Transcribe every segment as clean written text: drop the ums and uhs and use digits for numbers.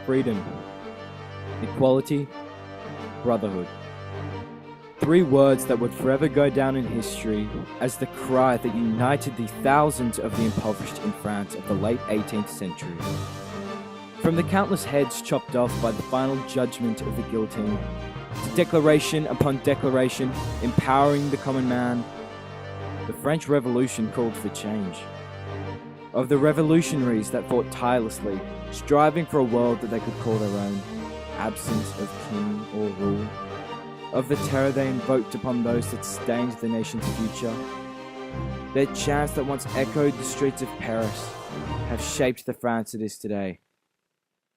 freedom, equality, brotherhood. Three words that would forever go down in history as the cry that united the thousands of the impoverished in France of the late 18th century. From the countless heads chopped off by the final judgment of the guillotine, to declaration upon declaration empowering the common man, the French Revolution called for change. Of the revolutionaries that fought tirelessly, striving for a world that they could call their own, absent of king or rule. Of the terror they invoked upon those that stained the nation's future. Their chants that once echoed the streets of Paris have shaped the France it is today.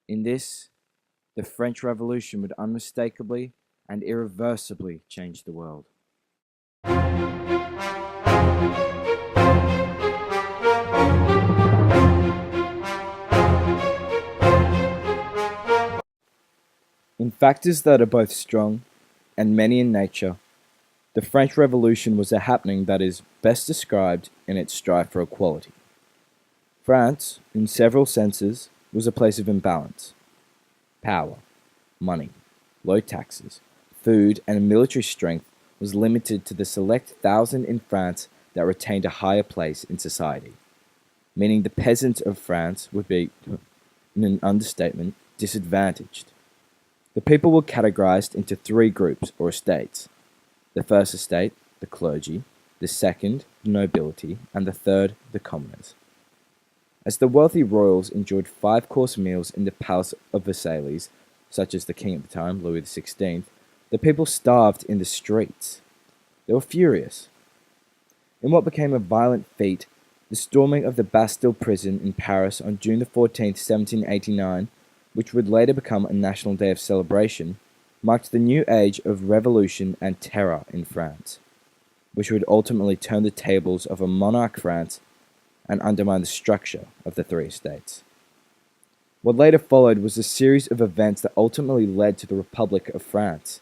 In this, the French Revolution would unmistakably and irreversibly change the world. In factors that are both strong and many in nature, the French Revolution was a happening that is best described in its strive for equality. France, in several senses, was a place of imbalance. Power, money, low taxes, food, and military strength was limited to the select thousand in France that retained a higher place in society, meaning the peasant of France would be, in an understatement, disadvantaged. The people were categorized into three groups or estates. The first estate, the clergy, the second, the nobility, and the third, the commoners. As the wealthy royals enjoyed five-course meals in the palace of Versailles, such as the king at the time, Louis XVI, the people starved in the streets. They were furious. In what became a violent feat, the storming of the Bastille prison in Paris on June the 14th, 1789, which would later become a national day of celebration, marked the new age of revolution and terror in France, which would ultimately turn the tables of a monarch France and undermine the structure of the three estates. What later followed was a series of events that ultimately led to the Republic of France,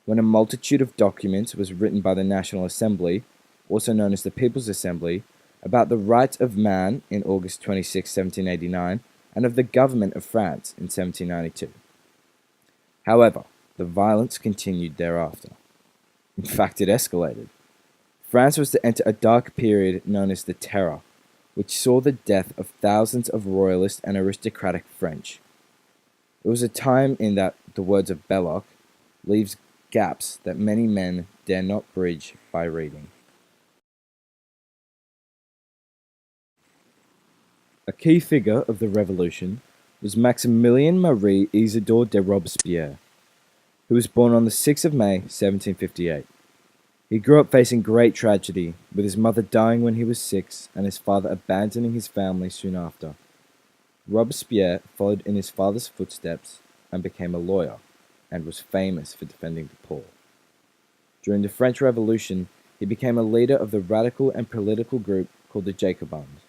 when a multitude of documents was written by the National Assembly, also known as the People's Assembly, about the rights of man in August 26, 1789, and of the government of France in 1792. However, the violence continued thereafter. In fact, it escalated. France was to enter a dark period known as the Terror, which saw the death of thousands of royalist and aristocratic French. It was a time in that, the words of Belloc, leaves gaps that many men dare not bridge by reading. A key figure of the revolution was Maximilien Marie Isidore de Robespierre, who was born on the 6th of May, 1758. He grew up facing great tragedy, with his mother dying when he was 6 and his father abandoning his family soon after. Robespierre followed in his father's footsteps and became a lawyer, and was famous for defending the poor. During the French Revolution, he became a leader of the radical and political group called the Jacobins.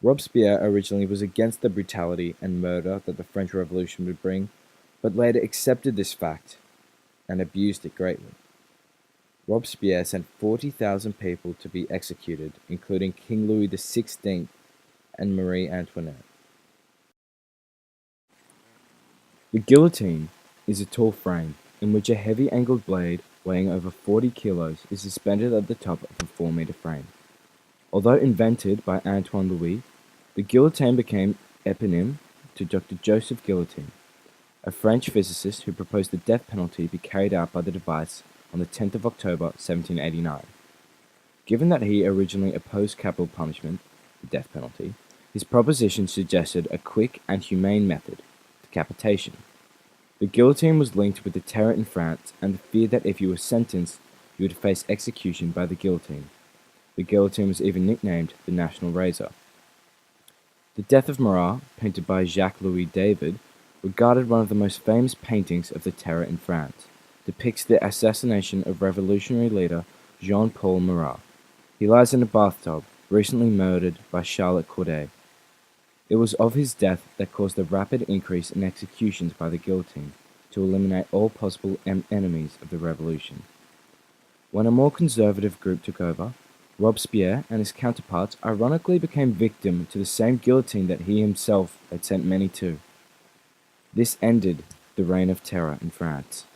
Robespierre originally was against the brutality and murder that the French Revolution would bring, but later accepted this fact and abused it greatly. Robespierre sent 40,000 people to be executed, including King Louis XVI and Marie Antoinette. The guillotine is a tall frame in which a heavy angled blade weighing over 40 kilos is suspended at the top of a 4-meter frame. Although invented by Antoine Louis, the guillotine became eponym to Dr. Joseph Guillotin, a French physicist who proposed the death penalty be carried out by the device on the 10th of October 1789. Given that he originally opposed capital punishment, the death penalty, his proposition suggested a quick and humane method, decapitation. The guillotine was linked with the terror in France and the fear that if you were sentenced, you would face execution by the guillotine. The guillotine was even nicknamed the National Razor. The Death of Marat, painted by Jacques-Louis David, regarded one of the most famous paintings of the terror in France, depicts the assassination of revolutionary leader Jean-Paul Marat. He lies in a bathtub, recently murdered by Charlotte Corday. It was of his death that caused the rapid increase in executions by the guillotine to eliminate all possible enemies of the revolution. When a more conservative group took over, Robespierre and his counterparts ironically became victim to the same guillotine that he himself had sent many to. This ended the Reign of Terror in France.